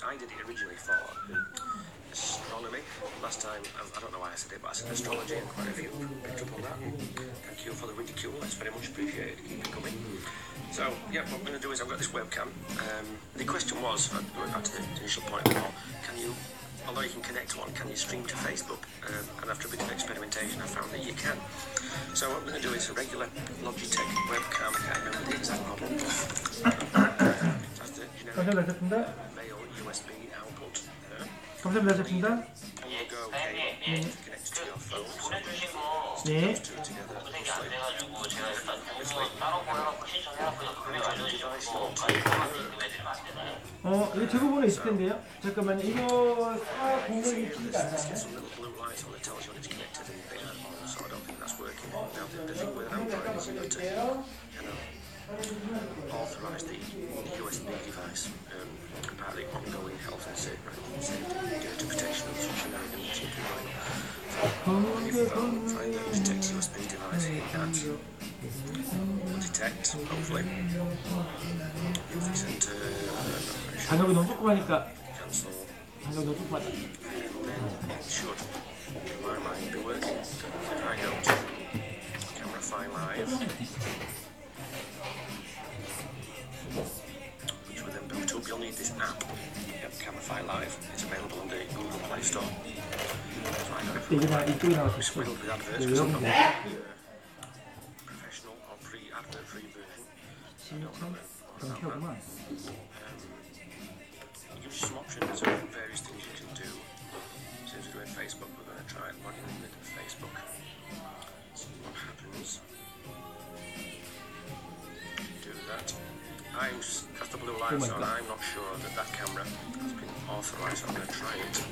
I did it originally for astronomy. Last time, I don't know why I said it, but I said astrology, and quite a few picked up on that. Thank you for the ridicule, that's very much appreciated. Keep it coming. So, yeah, what I'm going to do is I've got this webcam. The question was, going back to the initial point, can you, although you can connect to one, can you stream to Facebook? And after a bit of experimentation, I found that you can. So what I'm going to do is a regular Logitech webcam. I can't remember the exact model. That's the generic male USB output. 감사합니다. Logo cable connected to your phone. So those two together. 이거 제 부분에 있을 텐데요. 잠깐만요. 이거 사 공격이 켜지지 않나요? Authorize the USB device about the ongoing health and safety data protection of such an item as on your phone. Find the detect USB device will detect, hopefully. 간격이 너무 조그마니까 Cancel. 간격이 너무 조그마다. It should, in my mind, be working. If I go to CameraFi Live, which will then boot up, you'll need this app. Yep, CameraFi Live. It's available on the Google Play Store. So I got it from squiggled with adverts because I've got professional or advert-free version. I don't know about that. It gives you some options of various things you can do. Since we're doing Facebook, we're going to try and log in with Facebook. See what happens. Do that. As the blue lights on, I'm not sure that camera has been authorized, so I'm going to try it.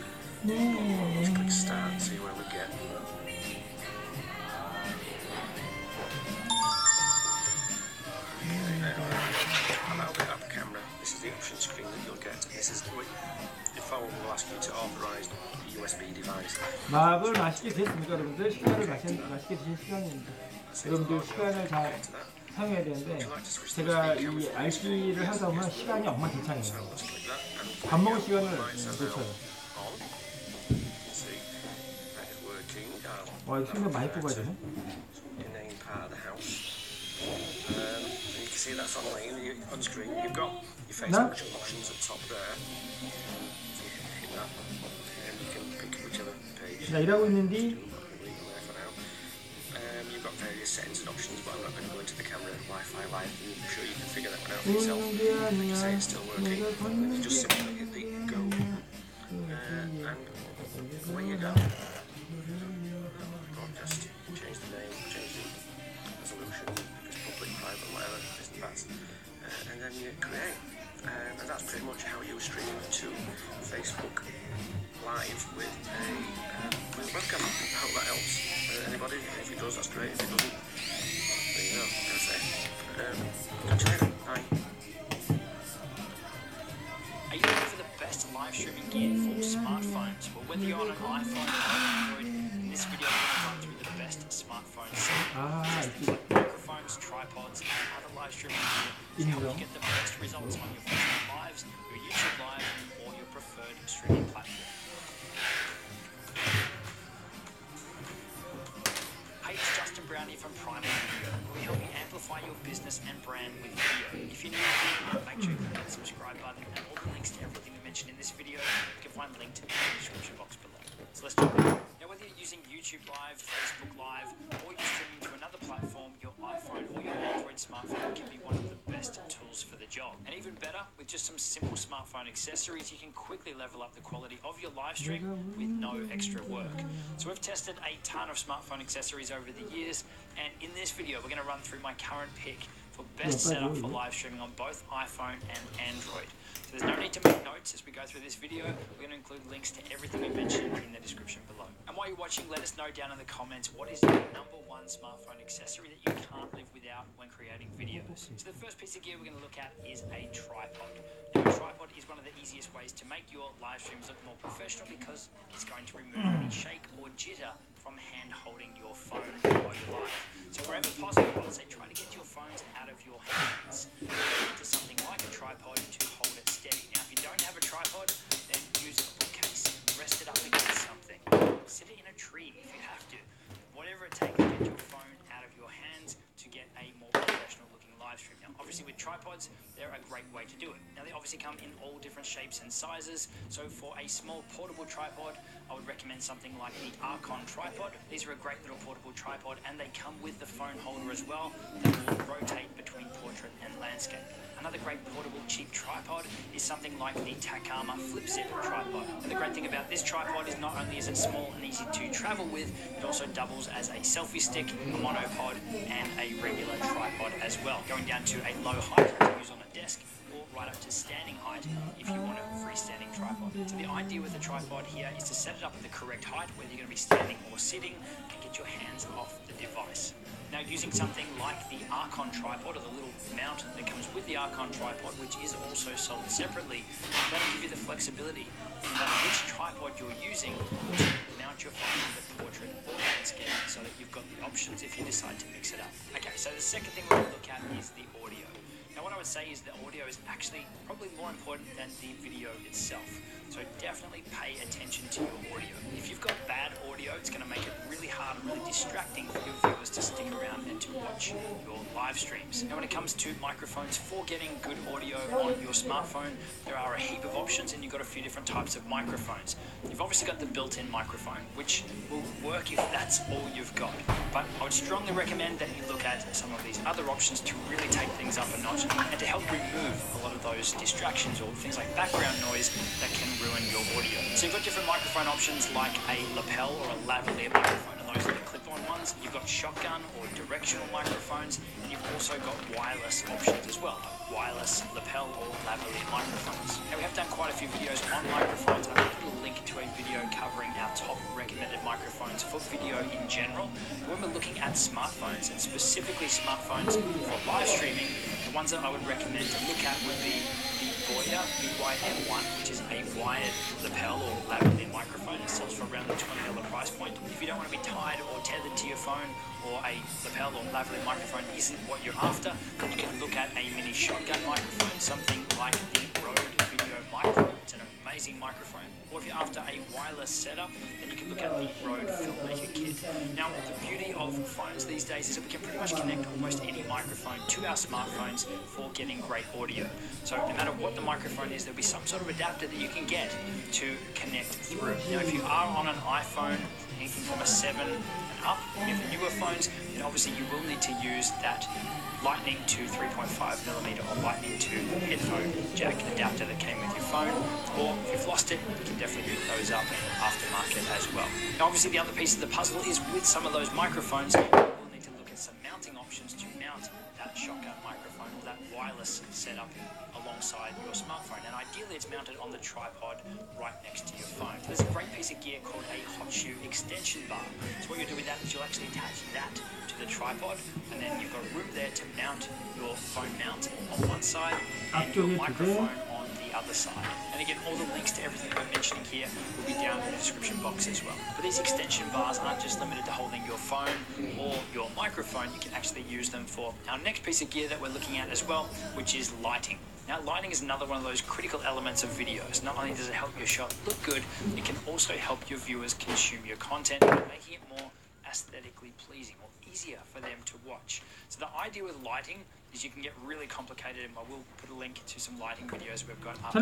Let's click start and see where we get. Allow the app camera. This is the option screen that you'll get. This is your phone will ask you to authorize the USB device. 밥을 맛있게 드셨습니까, 여러분들? 식사를 맛있게 드신 시간입니다. 여러분들 시간을 잘 사용해야 되는데 제가 이 RC를 하다 보면 시간이 엉망진창이에요. 밥 먹을 시간을 놓쳐요. 와, 이거 생각 많이 뽑아야 되네. See that's on screen. You've got your Facebook options at top there. So you can hit that, and you can pick whichever page. 나 일하고 있는데. You've got various settings and options, but I'm not going to go into the camera Wi-Fi live. I'm sure you can figure that one out for yourself. Like you say, it's still working. You just simply hit the go, and away you go. Broadcast. Change the name. Change the resolution. Just public, private, whatever. And then you create, and that's pretty much how you stream to Facebook Live with a webcam. I hope that helps anybody. If it does, that's great. If it doesn't, there you go. That's it. Catch you later. Bye. Are you looking for the best live streaming gear for smartphones? Well, whether you're on an iPhone or Android, in this video we're going to run through the best smartphone settings, like microphones, tripods, and other live streaming gear to help you get the best results on your Facebook Lives, your YouTube Live, or your preferred streaming platform. Hey, it's Justin Brown here from Prime Video. We help you amplify your business and brand with video. If you're new here, make sure you hit that subscribe button, and all the links to everything we mentioned in this video you can find linked in the description box below. So let's jump in. Now, whether you're using YouTube Live, Facebook Live, or you're streaming to another platform, your iPhone or your Android smartphone can be one of the best tools for the job. And even better, with just some simple smartphone accessories, you can quickly level up the quality of your live stream with no extra work. So we've tested a ton of smartphone accessories over the years, and in this video we're going to run through my current pick for best setup for live streaming on both iPhone and Android. So there's no need to make notes as we go through this video. We're going to include links to everything we mentioned in the description below. And while you're watching, let us know down in the comments what is your #1 smartphone accessory that you can't live without when creating videos. So the first piece of gear we're going to look at is a tripod. Now, a tripod is one of the easiest ways to make your live streams look more professional because it's going to remove any shake or jitter from hand holding your phone while you're live. So wherever possible, I would say try to get your phones out of your hands into something like a tripod to hold it steady. Now, if you don't have a tripod, then use a bookcase, rest it up against something, sit it in a tree if you have to. Whatever it takes to get your phone out of your hands to get a more professional looking live stream. Now, obviously with tripods, they're a great way to do it. Now, they obviously come in all different shapes and sizes. So for a small portable tripod, I would recommend something like the Archon tripod. These are a great little portable tripod, and they come with the phone holder as well that will rotate between portrait and landscape. Another great portable cheap tripod is something like the Takama Flip Zip tripod. And the great thing about this tripod is not only is it small and easy to travel with, it also doubles as a selfie stick, a monopod, and a regular tripod as well, going down to a low height to use on a desk, or right up to standing height if you want a freestanding tripod. So the idea with the tripod here is to set it up at the correct height, whether you're going to be standing or sitting, and get your hands off the device. Now, using something like the Archon tripod, or the little mount that comes with the Archon tripod, which is also sold separately, that'll give you the flexibility no matter which tripod you're using to mount your phone with a portrait or landscape, so that you've got the options if you decide to mix it up. Okay, so the second thing we're going to look at is the audio. Now, what I would say is the audio is actually probably more important than the video itself. So definitely pay attention to your audio. If you've got bad audio, it's going to make it really hard and really distracting for your viewers to stick around and to watch your live streams. Now, when it comes to microphones, for getting good audio on your smartphone, there are a heap of options, and you've got a few different types of microphones. You've obviously got the built-in microphone, which will work if that's all you've got. But I would strongly recommend that you look at some of these other options to really take things up a notch and to help remove a lot of those distractions or things like background noise that can ruin your audio. So you've got different microphone options like a lapel or a lavalier microphone, and those are the clip-on ones. You've got shotgun or directional microphones, and you've also got wireless options as well, wireless lapel or lavalier microphones. Now, we have done quite a few videos on microphones. I've put a link to a video covering our top recommended microphones for video in general. When we're looking at smartphones, and specifically smartphones for live streaming, the ones that I would recommend to look at would be the Boya BYM1, which is a wired lapel or lavalier microphone. It sells for around the $20 price point. If you don't want to be tied or tethered to your phone, or a lapel or lavalier microphone isn't what you're after, then you can look at a mini shotgun microphone, something like the Rode Video Micro. It's an amazing microphone. Or if you're after a wireless setup, then you can look at the Rode Filmmaker Kit. Now, the beauty of phones these days is that we can pretty much connect almost any microphone to our smartphones for getting great audio. So no matter what the microphone is, there'll be some sort of adapter that you can get to connect through. Now, if you are on an iPhone, anything from a 7 and up, if the newer phones, then obviously you will need to use that Lightning to 3.5mm or Lightning to headphone jack adapter that came with your phone, or if you've lost it, you can definitely pick those up aftermarket as well. Now, obviously the other piece of the puzzle is with some of those microphones, we'll need to look at some mounting options to mount that shotgun microphone or that wireless setup alongside your smartphone, and ideally it's mounted on the tripod right next to your phone. There's a great piece of gear called a hot shoe extension bar. So what you'll do with that is you'll actually attach that to the tripod, and then you've got room there to mount your phone mount on one side and your microphone on the other side. And again, all the links to everything we're mentioning here will be down in the description box as well. But these extension bars aren't just limited to holding your phone or your microphone. You can actually use them for our next piece of gear that we're looking at as well, which is lighting. Now, lighting is another one of those critical elements of videos. Not only does it help your shot look good, it can also help your viewers consume your content, making it more aesthetically pleasing or easier for them to watch. So the idea with lighting is you can get really complicated, and I will put a link to some lighting videos we've got up. The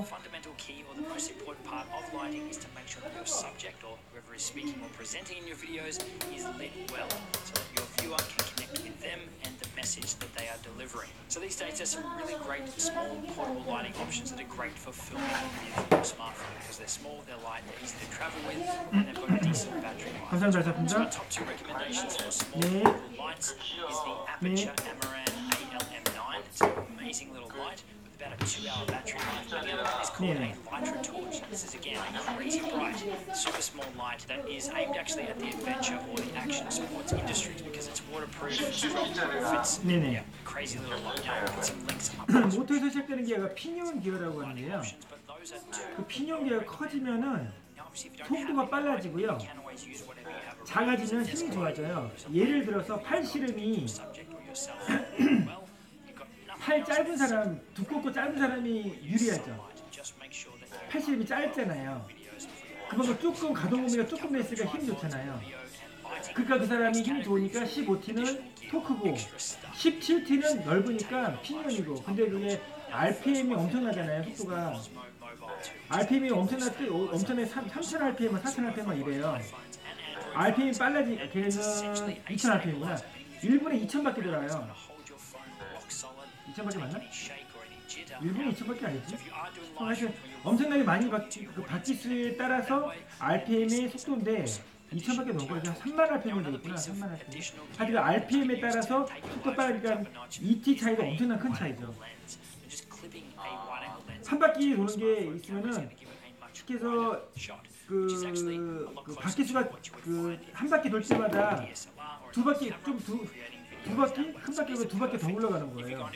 fundamental key or the most important part of lighting is to make sure that your subject or whoever is speaking or presenting in your videos is lit well, so that your viewer can connect with them and the message that they are delivering. So these days there's some really great small portable lighting options that are great for filming with your smartphone, because they're small, they're light, they're easy to travel with, and they've got a decent battery life. So our top two recommendations for small portable lights is the Aperture Amaran ALM9. It's an amazing little light with about a 2-hour battery life. And the other one is called a Lytra torch. This is again a crazy bright, super small light that is aimed actually at the adventure or the action sports industries, because it's waterproof, it's drop-proof, it's crazy little light. Now, I'll put some links up. 모터에서 시작되는 기어가 피니온 기어라고 하는데요. 그 피니온 기어가 커지면은 속도가 빨라지고요. 작아지면 힘이 좋아져요. 예를 들어서 팔씨름이 팔 짧은 사람, 두껍고 짧은 사람이 유리하죠. 팔씨름이 짧잖아요. 그만큼 조금 가동 범위가 조금 됐으니까 힘이 좋잖아요. 그러니까 그 사람이 힘이 좋으니까 15T는 토크고 17T는 넓으니까 피니언이고. 근데 그게 RPM이 엄청나잖아요. 속도가 RPM이 엄청나게 3000rpm, 4000rpm 막 이래요. RPM이 빨라지, 걔는 2000rpm이구나. 1분에 2000바퀴 돌아요. 2000바퀴 맞나? 1분에 2000바퀴 아니지? 하여튼 엄청나게 많이 그 바퀴수에 따라서 RPM의 속도인데 2000바퀴 넘은 거니까 30,000rpm이 되겠구나. 30,000rpm. 하여튼 RPM에 따라서 속도 빠르니까 2T 차이가 엄청난 큰 차이죠. 한 바퀴 도는 게 있으면은 쉽게 해서 그 바퀴수가 한 바퀴 돌 때마다 두 바퀴 큰 바퀴가 두 바퀴 더 올라가는 거예요.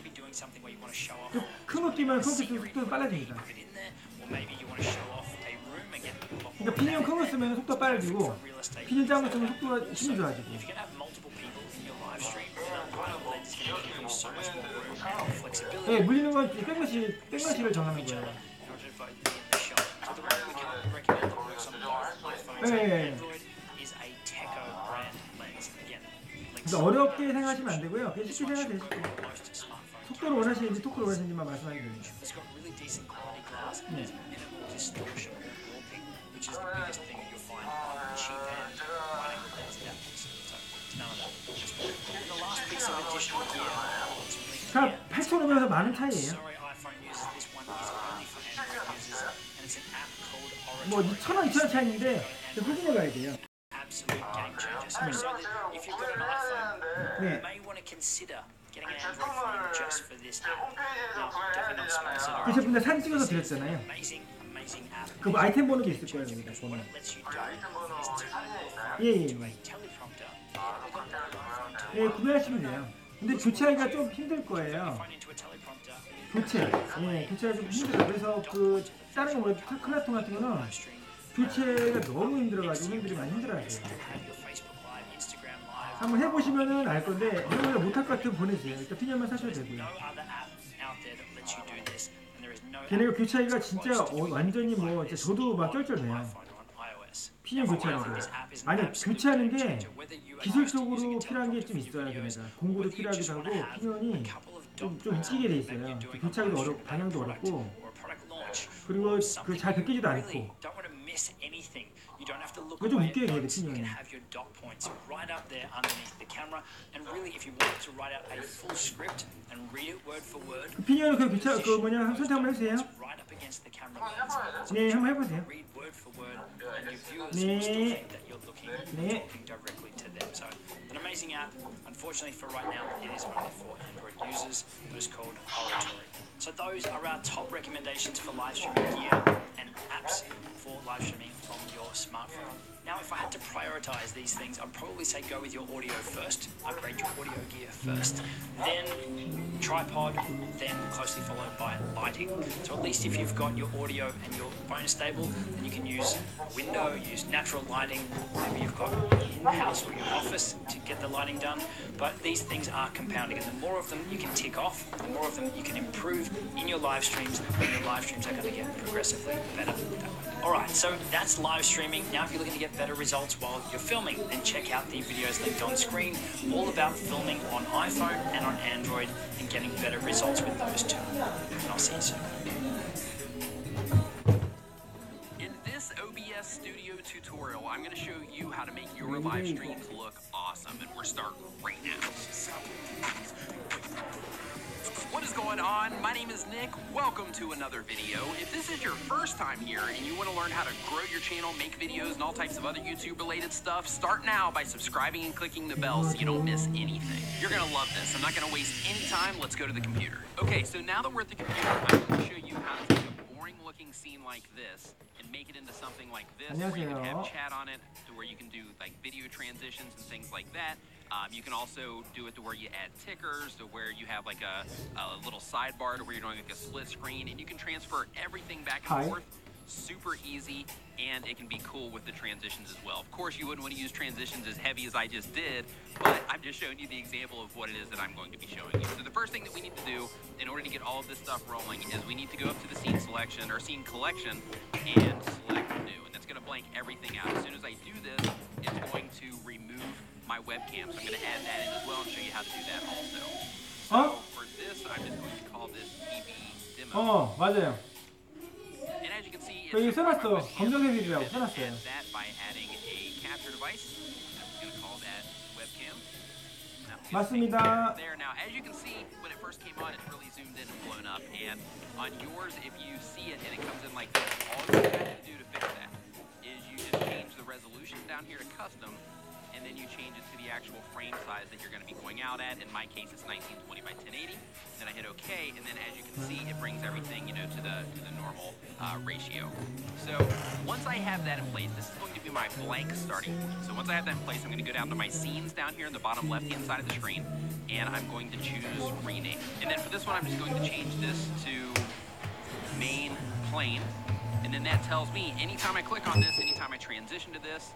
큰 바퀴만 큰 바퀴 속도가 빨라집니다. 그러니까 피니언 큰 거 쓰면 속도가 빨라지고 피니언 작은 거 쓰면 속도가 힘이 좋아지고. 네, 물리는 건 백러시를 정하는 거예요. 네. 그러니까 어렵게 생각하시면 안 되고요. 그냥 쉽게 생각하세요. 속도를 원하시는지 토크를 원하시는지만 말씀하시면 됩니다. 네. 다 8,500에서 많은 차이예요. 뭐 1,000원, 2,000원 차이인데 확인해 봐야 돼요. 네. 그 제품들 사진 찍어서 드렸잖아요. 그 뭐 아이템 번호도 있을 거예요. 여기다 번호. 예. 예, 구매하시면 돼요. 근데 교체하기가 좀 힘들 거예요. 교체가 좀 힘들어요. 그래서 그 다른 거 뭐래 클라톤 같은 거는 교체가 너무 힘들어가지고 형들이 많이 힘들어하세요. 한번 해보시면은 알 건데 이거 못할 것 같으면 보내주세요. 일단 피니언만 사셔도 되고요. 걔네가 교체하기가 진짜 완전히 뭐 진짜 저도 막 쩔쩔해요. 피니언 교체하는 거. 아니 교체하는 게 기술적으로 필요한 게 좀 있어요. 걔네가 공구도 필요하기도 하고 피니언이 좀 웃기게 돼 있어요. 교체하기도 어렵고 방향도 어렵고 그리고 그 잘 벗기지도 않고. 그거 좀 웃겨야 돼, 피니언이. 피니언은 그 교체 그 뭐냐 설정 한번 해주세요. 네, 한번 해보세요. 네. An amazing app. Unfortunately for right now, it is only for Android users, but it's called Oratory. So those are our top recommendations for live streaming gear and apps for live streaming from your smartphone. Now, if I had to prioritize these things, I'd probably say go with your audio first, upgrade your audio gear first, then tripod, then closely followed by lighting. So at least if you've got your audio and your phone is stable, then you can use window, use natural lighting. Maybe you've got in-house or your office to get the lighting done. But these things are compounding, and the more of them you can tick off, the more of them you can improve in your live streams, and your live streams are going to get progressively better that way. Alright, so that's live streaming. Now if you're looking to get better results while you're filming, then check out the videos linked on screen, all about filming on iPhone and on Android and getting better results with those two. And I'll see you soon. In this OBS Studio tutorial, I'm going to show you how to make your live streams look awesome, and we're starting right now. What is going on? My name is Nick. Welcome to another video. If this is your first time here and you want to learn how to grow your channel, make videos, and all types of other YouTube-related stuff, start now by subscribing and clicking the bell so you don't miss anything. You're going to love this. I'm not going to waste any time. Let's go to the computer. Okay, so now that we're at the computer, I'm going to show you how to take a boring-looking scene like this and make it into something like this, where you can have chat on it, to where you can do like video transitions and things like that. You can also do it to where you add tickers, to where you have like a little sidebar to where you're doing like a split screen, and you can transfer everything back and forth. super easy, and it can be cool with the transitions as well. Of course, you wouldn't want to use transitions as heavy as I just did, but I'm just showing you the example of what it is that I'm going to be showing you. So the first thing that we need to do in order to get all of this stuff rolling is we need to go up to the scene selection or scene collection and select new, and that's going to blank everything out. As soon as I do this, it's going to remove my webcam. So I'm going to add that in as well and show you how to do that also. So for this, I'm just going to call this TV demo. 맞아요. And as you can see, 여기 it's 써놨어. 검정색 비디오라고 써놨어요. add that by adding a capture device. I'm going to call that webcam. 맞습니다. There now, as you can see, when it first came on, it's really zoomed in and blown up. And on yours, if you see it and it comes in like this, all you have to do to fix that is you just change the resolution down here to custom, and then you change it to the actual frame size that you're going to be going out at. In my case, it's 1920 by 1080. Then I hit OK, and then as you can see, it brings everything, you know, to the normal ratio. So once I have that in place, this is going to be my blank starting point. So once I have that in place, I'm going to go down to my scenes down here in the bottom left-hand side of the screen, and I'm going to choose rename. And then for this one, I'm just going to change this to main plane. And then that tells me anytime I click on this, anytime I transition to this,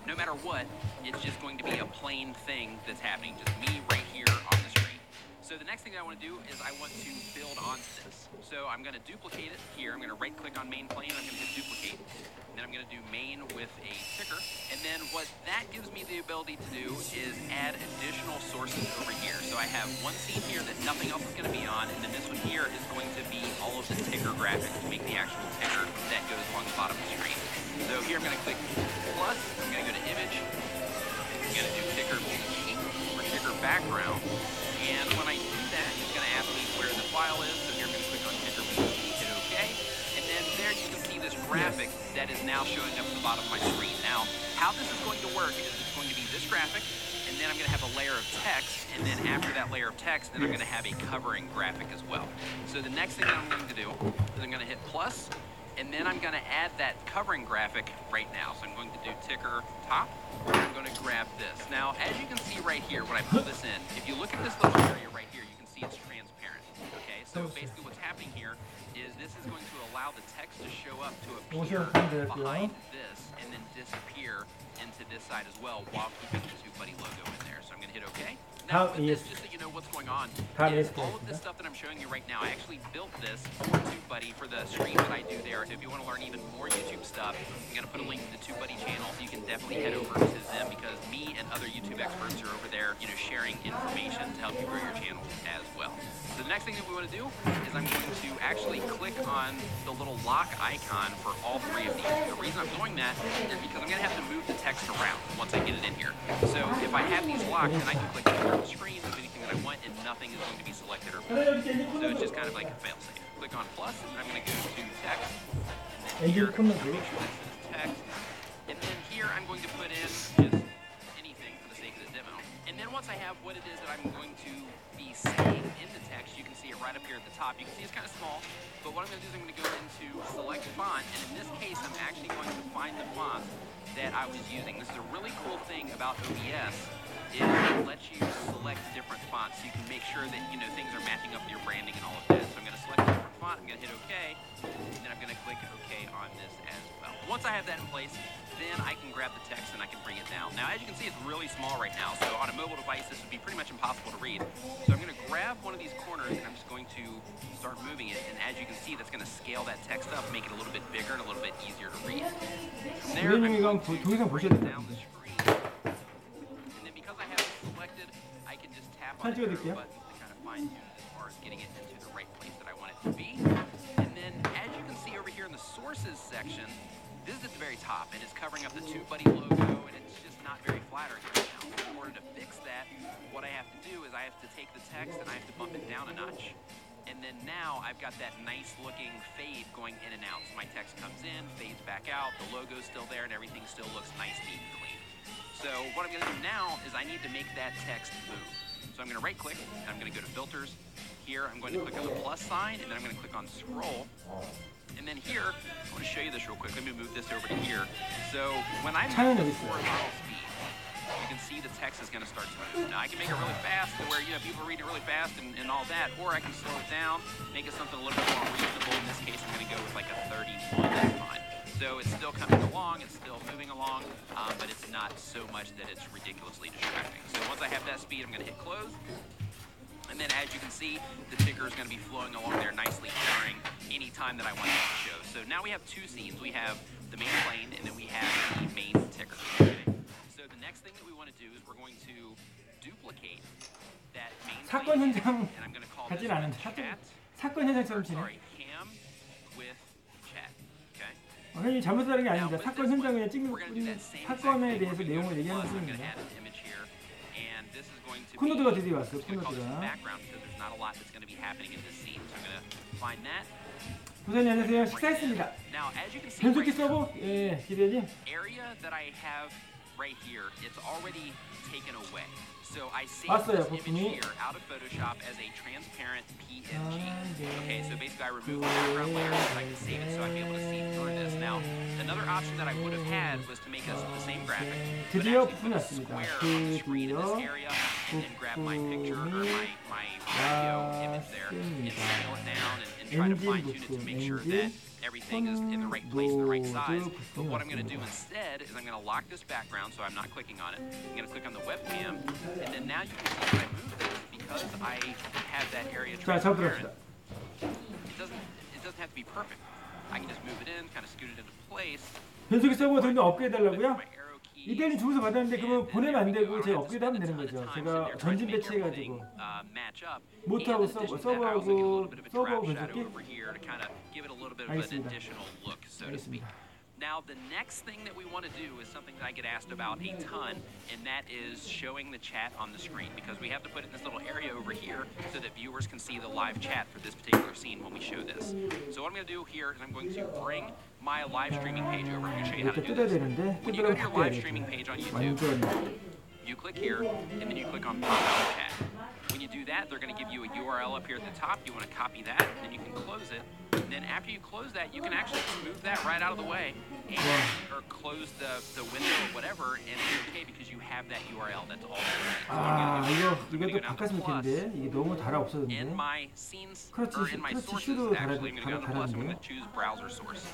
no matter what, it's just going to be a plain thing that's happening, just me right here on the screen. So the next thing that I want to do is I want to build onto this. So I'm going to duplicate it here. I'm going to right click on main plane, and I'm going to hit duplicate. And then I'm going to do main with a ticker. And then what that gives me the ability to do is add additional sources over here. So I have one scene here that nothing else is going to be on, and then this one here is going to be all of the ticker graphics to make the actual ticker that goes along the bottom of the screen. So here I'm going to click plus, I'm going to go to image, I'm going to do ticker sheet or ticker background. And when I do that, it's going to ask me where the file is. So here I'm going to click on ticker sheet, hit OK. And then there you can see this graphic that is now showing up at the bottom of my screen. Now, how this is going to work is it's going to be this graphic, and then I'm going to have a layer of text, and then after that layer of text, then I'm going to have a covering graphic as well. So the next thing that I'm going to do is I'm going to hit plus, and then I'm going to add that covering graphic right now. So I'm going to do ticker top, and I'm going to grab this. Now, as you can see right here, when I pull this in, if you look at this little area right here, you can see it's transparent. Okay, so basically what's happening here is this is going to allow the text to show up to appear behind this and then disappear into this side as well while keeping the TubeBuddy logo in there. So I'm going to hit OK. Now with this, just so you know what's going on, is all of this stuff that I'm showing you right now, I actually built this for TubeBuddy for the stream that I do there. So if you want to learn even more YouTube stuff, I'm going to put a link to the TubeBuddy channel, so you can definitely head over to them, because me and other YouTube experts are over there, you know, sharing information to help you grow your channel as well. So the next thing that we want to do is I'm going to actually click on the little lock icon for all three of these. The reason I'm doing that is because I'm going to have to move the text around once I get it in here. So if I have these locked, then I can click on the screen of anything that I want, and nothing is going to be selected or moved. So it's just kind of like a fail-safe. Click on plus, and I'm going to go to text, and then here, make sure that says text, and then here I'm going to put in just anything for the sake of the demo. And then once I have what it is that I'm going to be saying in the text, you can see it right up here at the top. You can see it's kind of small, but what I'm going to do is I'm going to go into select font, and in this case I'm actually going to find the font that I was using. This is a really cool thing about OBS, is it lets you select different fonts, so you can make sure that, you know, things are matching up with your branding and all of that. So I'm going to select a different font, I'm going to hit OK, and then I'm going to click OK on this as well. Once I have that in place, then I can grab the text and I can bring it down. Now, as you can see, it's really small right now, so on a mobile device, this would be pretty much impossible to read. So I'm going to grab one of these corners, and I'm just going to start moving it, and as you can see, that's going to scale that text up, make it a little bit bigger and a little bit easier to read. From there, I'm going to bring it down the screen, and then because I have it selected, I can just tap on the arrow buttons to kind of fine-tune it as far as getting it into the right place that I want it to be. And then, as you can see over here in the sources section, this is at the very top, and it's covering up the TubeBuddy logo, and it's just not very flattering right now. So in order to fix that, what I have to do is I have to take the text and I have to bump it down a notch. And then now I've got that nice looking fade going in and out. So my text comes in, fades back out, the logo's still there, and everything still looks nice, neat, and clean. So what I'm going to do now is I need to make that text move. So I'm going to right click, and I'm going to go to filters. Here I'm going to click on the plus sign, and then I'm going to click on scroll. And then here, I want to show you this real quick. Let me move this over to here. So when I move the horizontal speed, you can see the text is going to start to move. Now I can make it really fast to where, you know, people read it really fast and all that, or I can slow it down, make it something a little bit more reasonable. In this case, I'm going to go with like a 31. That's fine. So it's still coming along, it's still moving along, but it's not so much that it's ridiculously distracting. So once I have that speed, I'm going to hit close. And then as you can see, the ticker is going to be flowing along there nicely during any time that I want it to show. So now we have two scenes. We have the main plane, and then we have the main ticker. Okay? So the next thing that we want to do is we're going to duplicate that main 사건 plane, 현장 and I'm going to call 가진 this 않은데 chat. 사건 현장처럼 지내. Sorry, cam with chat. Okay? 형님 잘못하는 게 Now, 아닙니다. with 사건 this one, 현장에 찍는 we're going to do that same exact 사건에 thing. 대해서 We're gonna 내용을 go to 얘기하는 plus, I'm going to 중입니다. add an image here, and this is going to 콘로드가 be, 드디어 왔어요. I'm just going to call this 콘로드가. background because there's not a lot that's going to be happening in this scene. So I'm going to find that. 부장님 안녕하세요. 식사했습니다. Now, as you can see, 변속기 right here, 서버 예 기대지. area that I have right here, it's already taken away. So I saved 왔어요, this image 부품이. here out of Photoshop as a transparent PNG. 네. Okay, so basically I removed the background layer so I could save it so I'd be able to see through this. Now, another option that I would have had was to make us the same graphic, but 드디어 actually put 부품이 a 왔습니다. square on the screen in this area and then grab my picture or my video image there and scale it down and try to fine tune it to make sure that everything is in the right place and the right size. But what I'm going to do instead is I'm going to lock this background so I'm not clicking on it. I'm going to click on the webcam, and then now you can see that I moved this because I have that area 자, transparent. 잡으랍시다. It doesn't have to be perfect. I can just move it in, kind of scoot it into place. 변속기 서버 돈 좀 업그레이드 하려고요? My arrow key. 이때는 주문서 받았는데 그러면 보내면 안 되고 제가 I don't 업그레이드 have 하면 to 되는 spend a 거죠. ton of time 제가 sitting there trying 전진 to make 배치해가지고 everything, match up. 못하고 And in addition to that, I 서버하고 also get a little bit of a 서버 drop shadow 변속기 over here to kind of give it a little bit of an 알겠습니다. additional look, so to speak. 알겠습니다. Now, the next thing that we want to do is something that I get asked about a ton, and that is showing the chat on the screen, because we have to put it in this little area over here so that viewers can see the live chat for this particular scene when we show this. So what I'm going to do here is I'm going to bring my live streaming page over. I'm going to show you how to 이렇게 do 뜯어야 this. 되는데 When you go 뜯으려면 to your 바꿔야 live streaming 돼. page on YouTube, 완전 you click here, and then you click on pop out chat. When you do that, they're going to give you a URL up here at the top. You want to copy that, then you can close it. And then after you close that, you can actually just move that right out of the way, and, or close the window or whatever, and it's okay because you have that URL. That's all. So 아 I'm 이것도 going to go down to 바꿨으면 plus. 좋겠는데 이게 너무 달아 없어졌는데. In my scenes, 그렇지, or in my 그렇지, sources, 슈도 actually, I'm going to go down to plus. I'm 다른데요? going to choose browser source.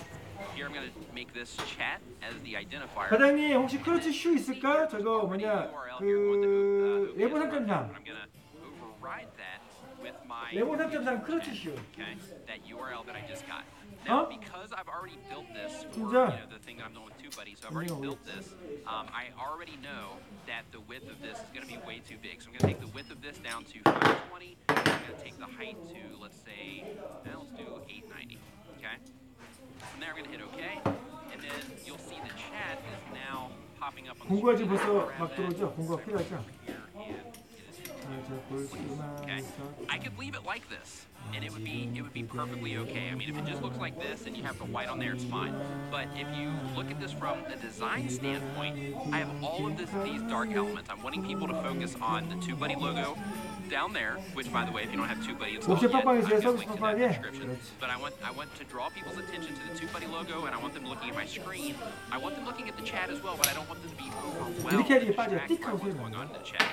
Here, I'm going to make this chat as the identifier. 과장님 혹시 크러치 슈 있을까? 저거 뭐냐 그 레보 3.3 I'm going to override that with my 레보 3.3 크러치 슈. okay, that URL that I just got. Now, Huh? because I've already built this for 진짜? the thing that I'm doing with TubeBuddy, so I've already built this, I already know that the width of this is going to be way too big. So I'm going to take the width of this down to 520. I'm going to take the height to, let's say, let's do 890. Okay? From there, I'm going to hit OK. And then you'll see the chat is now popping up on the 공구가 screen. 지금 벌써 Grab 막 that, 들어오죠? 공구가 필요하죠? here, and get it in. 볼 Okay. 수만 I could leave it like this, and it would be perfectly okay. I mean, if it just looks like this and you have the white on there, it's fine. But if you look at this from a design standpoint, I have all of these dark elements. I'm wanting people to focus on the TubeBuddy logo down there, which, by the way, if you don't have TubeBuddy installed 옵션 yet, I'm 빡빡이세요? going to 서비스 link to that in the 빡빡이? description. 그렇지. But I want to draw people's attention to the TubeBuddy logo, and I want them looking at my screen. I want them looking at the chat as well, but I don't want them to be overwhelmed 이렇게 and 하기 빠져. distracted by 띡 하고 what's 소리 going 나요. on in the chat.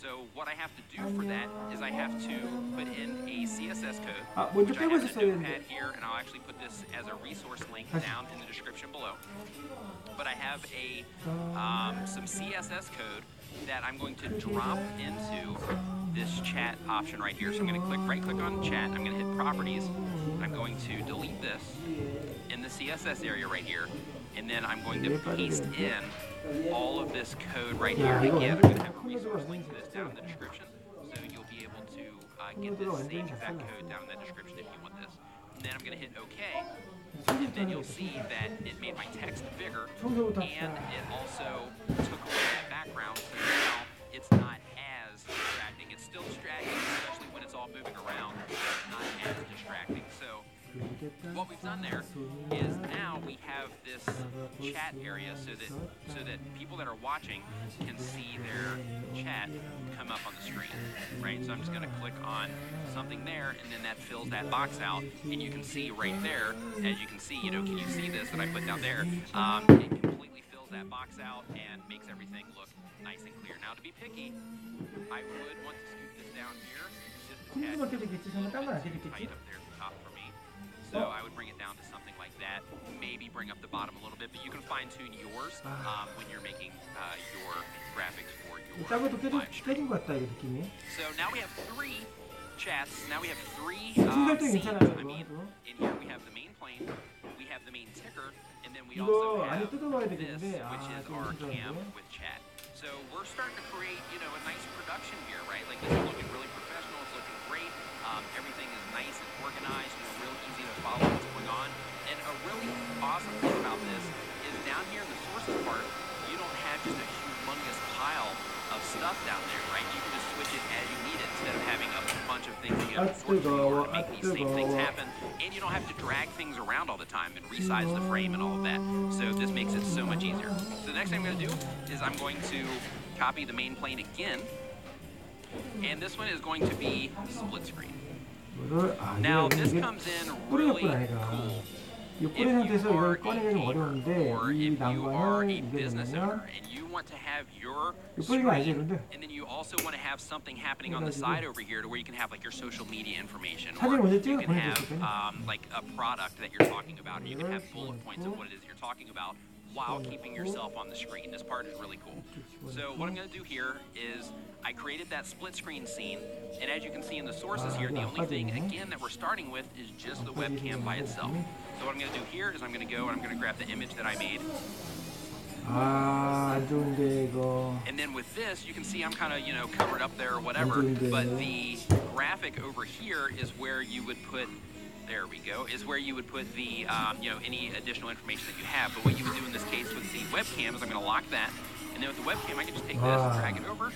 So what I have to do for that is I have to put in a CSS code, 아 먼저 which I 빼고 have in a 있었어야 notepad 되는데. here, and I'll actually put this as a resource link 다시. down in the description below. But I have a some CSS code that I'm going to drop into this chat option right here. So I'm going to right click on chat, I'm going to hit properties, and I'm going to delete this in the CSS area right here, and then I'm going to paste in all of this code right here. Again, I'm going to have a resource link to this down in the description, so you'll be able to get this same exact code down in that description if you want this. And then I'm going to hit OK, and then you'll see that it made my text bigger, and it also took away that background, so now it's not as distracting. It's still distracting, especially when it's all moving around. It's not as distracting. So what we've done there is now we have this chat area so that people that are watching can see their chat come up on the screen, right? So I'm just going to click on something there, and then that fills that box out, and you can see right there, as you can see, can you see this that I put down there? It completely fills that box out and makes everything look nice and clear. Now, to be picky, I would want to scoot this down here just a tad. 콩구만 되겠지? 저는 딴건 안 Tight 되겠지? up there at the top for me. So I would bring it down to something like that. Maybe bring bring up the bottom a little bit, but you can fine tune yours when you're making your graphics for your 작은 것도 live stream. 깨진 것 같다 이거 느낌이. So now we have 3 chats. Now we have 3 설정 scenes. 괜찮아요 I mean, 이거. in here we have the main plane, we have the main ticker, and then we 이거 also 안에 have 뜯어봐야 this, 되겠는데 which is 좀 our cam 힘들었는데. with chat. So we're starting to create, you know, a nice production here, right? Like this is looking really professional. It's looking great. Everything is nice and organized. You know, real easy to follow what's going on. And a really awesome thing about this is down here in the sources part, you don't have just a humongous pile of stuff down there, right? You can just switch it as you need it instead of having a bunch of things that you have to sort through or make these same things happen. And you don't have to drag things around all the time and resize the frame and all of that. So this makes it so much easier. So the next thing I'm going to do is I'm going to copy the main plane again. And this one is going to be split screen. Now this comes in really cool. 이 뿌리 상태에서 이걸 꺼내기 좀 어려운데 이 난관을 이겨내면 want to have your screen, and then you also want to have something happening on the side over here to where you can have like your social media information, or you can have like a product that you're talking about, or you can have bullet points of what it is you're talking about while keeping yourself on the screen. This part is really cool. So what I'm going to do here is I created that split screen scene, and as you can see in the sources here, the only thing again that we're starting with is just the webcam by itself. So what I'm going to do here is I'm going to go and I'm going to grab the image that I made. 안 좋은데 이거. And then with this, you can see I'm kind of, you know, covered up there or whatever, but the graphic over here is where you would put, there we go, is where you would put the, you know, any additional information that you have. But what you would do in this case with the webcam is I'm going to lock that, and then with the webcam, I can just take this, drag it over,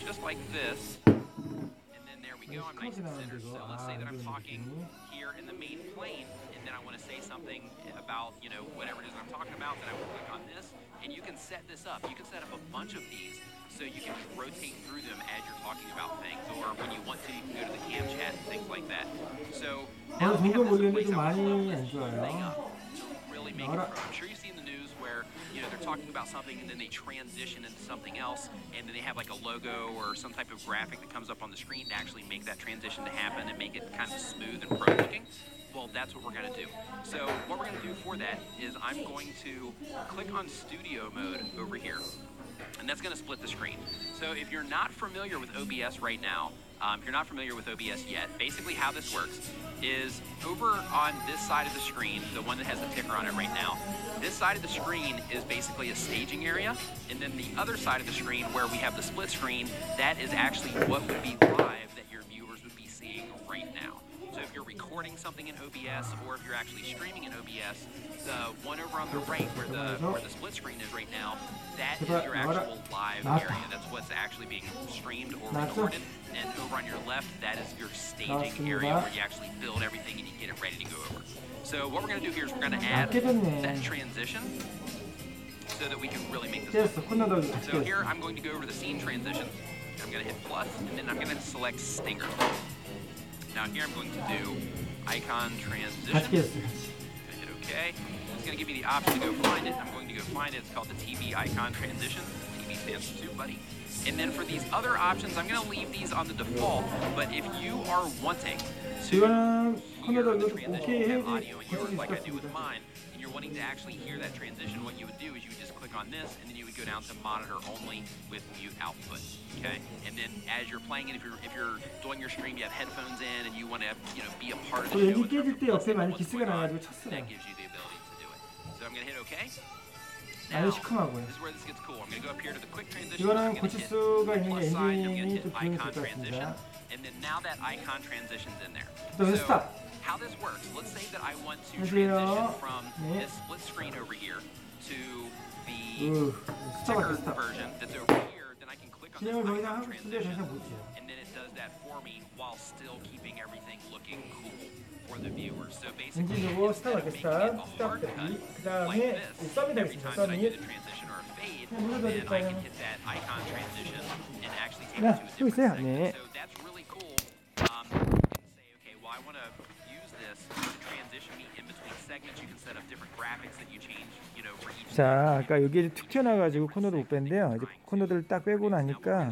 just like this, and then there we go, I'm nice and centered. So let's say that I'm talking here in the main plane, and then I want to say something about, you know, whatever it is I'm talking about, then I will click on this, and you can set this up. You can set up a bunch of these so you can just rotate through them as you're talking about things, or when you want to, you can go to the cam chat and things like that. So now we have this place I would love this thing up to really make it from. I'm sure you've seen the news where, you know, they're talking about something and then they transition into something else, and then they have like a logo or some type of graphic that comes up on the screen to actually make that transition to happen and make it kind of smooth and pro looking. Well, that's what we're going to do. So what we're going to do for that is I'm going to click on studio mode over here, and that's going to split the screen. So if you're not familiar with OBS right now, if you're not familiar with OBS yet, basically how this works is over on this side of the screen, the one that has the ticker on it right now, this side of the screen is basically a staging area, and then the other side of the screen where we have the split screen, that is actually what would be live that your viewers would be seeing right now. So if you're recording something in OBS, or if you're actually streaming in OBS, the one over on the right where the split screen is right now, that is your actual live area. That's what's actually being streamed or recorded. And over on your left, that is your staging area where you actually build everything and you get it ready to go over. So what we're going to do here is we're going to add that transition so that we can really make this work. So here I'm going to go over the scene transition. I'm going to hit plus, and then I'm going to select stinger. Now here I'm going to do icon transition. I'm going to hit OK. It's going to give me the option to go find it. I'm going to go find it. It's called the TV icon transition. TV stands for 2, buddy. And then for these other options, I'm going to leave these on the default. But if you are wanting to hear the transition have audio in yours like I do with mine, and you're wanting to actually hear that transition, what you would do is you would just click on this, and then you would go down to monitor only with mute output. Okay, and then as you're playing it, if you're doing your stream, you have headphones in, and you want to, you know, be a part of the show. That gives you the ability to do it. So I'm gonna hit OK. Now, this is where this gets cool. I'm gonna go up here to the quick transition. I'm gonna hit plus sign. I'm gonna hit icon transition, and then now that icon transition's in there. So how this works? Let's say that I want to transition from this split screen over here to the ticker version that's over here. This icon transition, and then it does that for me while still keeping everything looking cool for the viewers. So basically, instead of making it a hard cut like this, every time that I do the transition or a fade, then I can hit that icon transition and actually take it to a different segment. So that's really cool. You can say, okay, well, I want to use this to transition me in between segments. You can set up different graphics that you change, you know, for each. 자, 아까 여기 툭 튀어나와가지고 코너도 못 뺐는데요. 이제 코너들을 딱 빼고 나니까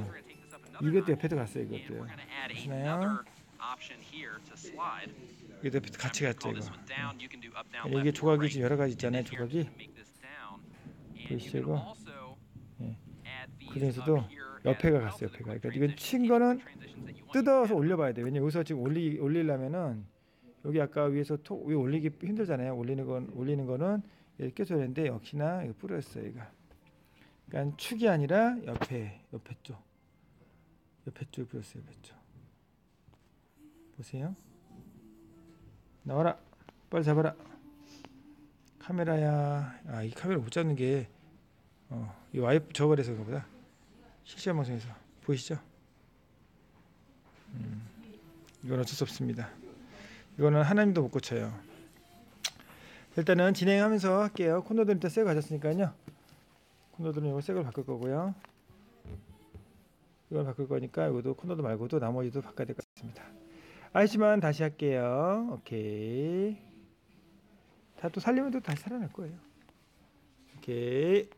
이것도 옆에 들어갔어요. 이것도요. 보시나요? 이게 같이 갔죠 이거. 이게 조각이 지금 여러 가지 있잖아요. 조각이 보이시죠 이거? 예. 그 중에서도 옆에가 갔어요. 옆에가. 그러니까 이건 친 거는 뜯어서 올려봐야 돼요. 왜냐면 여기서 지금 올리려면은 여기 아까 위에서 위에 올리기 힘들잖아요. 올리는 거는 이렇게 껴줘야 되는데 역시나 이거 뿌렸어요. 이거. 그러니까 축이 아니라 옆에 쪽 뿌렸어요. 옆에 쪽. 보세요. 나와라. 빨리 잡아라. 카메라야. 아, 이 카메라 못 잡는 게 이 와이프 저거 그래서 그거보다 실시간 방송에서 보이시죠? 이건 어쩔 수 없습니다. 이거는 하나님도 못 고쳐요. 일단은 진행하면서 할게요. 콘로드는 일단 새거 가졌으니까요. 콘로드는 이거 새걸 바꿀 거고요. 이걸 바꿀 거니까 이것도 콘로드 말고도 나머지도 바꿔야 될 것 같습니다. 아시지만 다시 할게요. 오케이. 다 또 살리면 또 다시 살아날 거예요. 오케이.